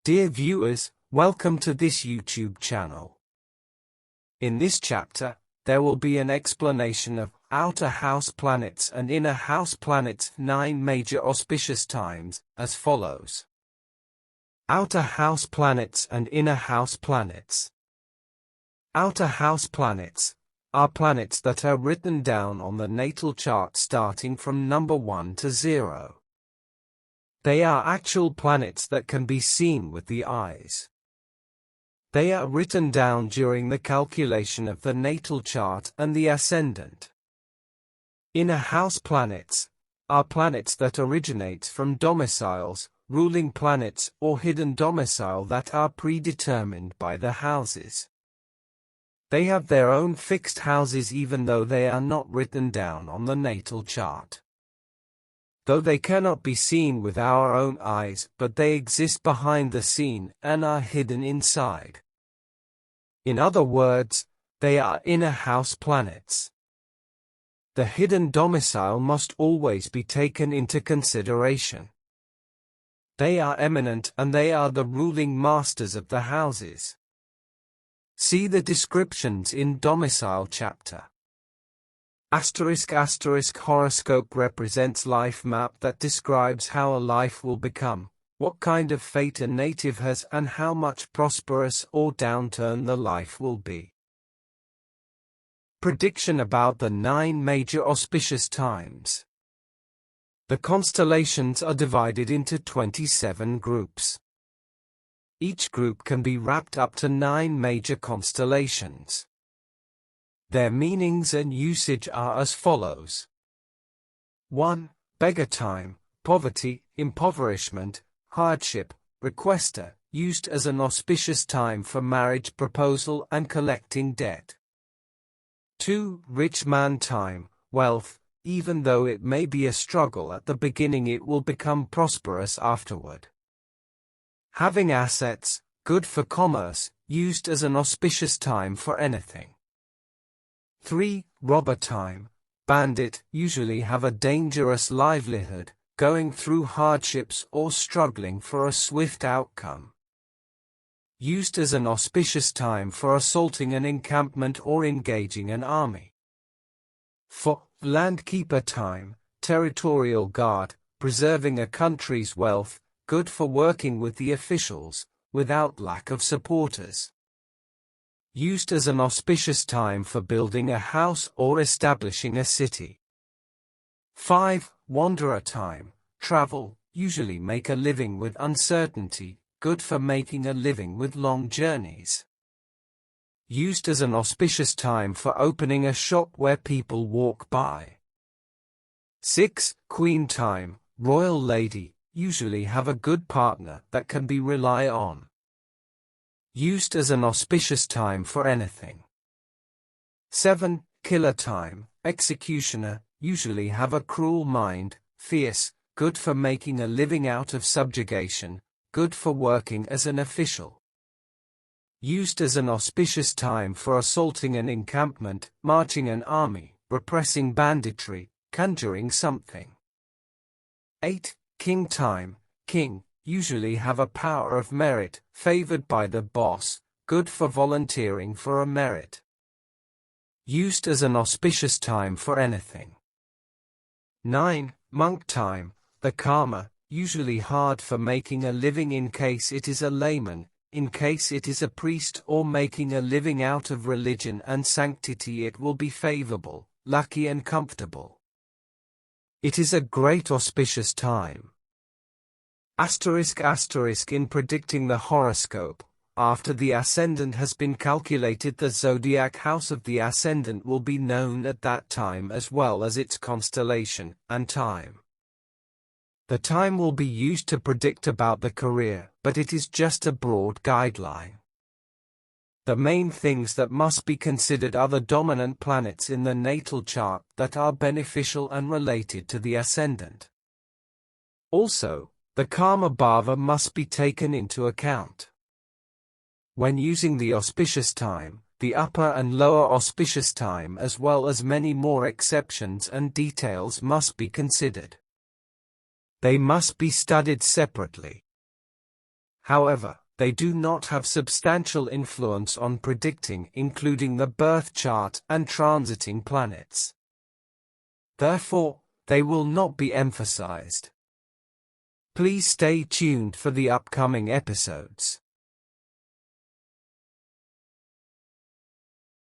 Dear viewers, welcome to this YouTube channel. In this chapter, there will be an explanation of outer house planets and inner house planets' 9 major auspicious times, as follows. Outer house planets and inner house planets. Outer house planets are planets that are written down on the natal chart starting from number 1 to 0. They are actual planets that can be seen with the eyes. They are written down during the calculation of the natal chart and the ascendant. Inner house planets are planets that originate from domiciles, ruling planets or hidden domicile that are predetermined by the houses. They have their own fixed houses even though they are not written down on the natal chart. Though they cannot be seen with our own eyes, but they exist behind the scene and are hidden inside. In other words, they are inner house planets. The hidden domicile must always be taken into consideration. They are eminent and they are the ruling masters of the houses. See the descriptions in Domicile chapter. *** horoscope represents life map that describes how a life will become, what kind of fate a native has and how much prosperous or downturn the life will be. Prediction about the 9 major auspicious times. The constellations are divided into 27 groups. Each group can be wrapped up to 9 major constellations. Their meanings and usage are as follows. 1. Beggar time, poverty, impoverishment, hardship, requester, used as an auspicious time for marriage proposal and collecting debt. 2. Rich man time, wealth, even though it may be a struggle at the beginning it will become prosperous afterward. Having assets, good for commerce, used as an auspicious time for anything. 3. Robber time, bandit, usually have a dangerous livelihood, going through hardships or struggling for a swift outcome. Used as an auspicious time for assaulting an encampment or engaging an army. 4. Landkeeper time, territorial guard, preserving a country's wealth, good for working with the officials, without lack of supporters. Used as an auspicious time for building a house or establishing a city. 5. Wanderer time, travel, usually make a living with uncertainty, good for making a living with long journeys. Used as an auspicious time for opening a shop where people walk by. 6. Queen time, royal lady, usually have a good partner that can be relied on. Used as an auspicious time for anything. 7. Killer time, executioner, usually have a cruel mind, fierce, good for making a living out of subjugation, good for working as an official. Used as an auspicious time for assaulting an encampment, marching an army, repressing banditry, conjuring something. 8. King time, king, usually have a power of merit, favored by the boss, good for volunteering for a merit. Used as an auspicious time for anything. 9. Monk time, the karma, usually hard for making a living in case it is a layman, in case it is a priest or making a living out of religion and sanctity it will be favorable, lucky and comfortable. It is a great auspicious time. *** In predicting the horoscope, after the ascendant has been calculated the zodiac house of the ascendant will be known at that time as well as its constellation and time. The time will be used to predict about the career, but it is just a broad guideline. The main things that must be considered are the dominant planets in the natal chart that are beneficial and related to the ascendant. Also, the karma bhava must be taken into account. When using the auspicious time, the upper and lower auspicious time as well as many more exceptions and details must be considered. They must be studied separately. However, they do not have substantial influence on predicting, including the birth chart and transiting planets. Therefore, they will not be emphasized. Please stay tuned for the upcoming episodes.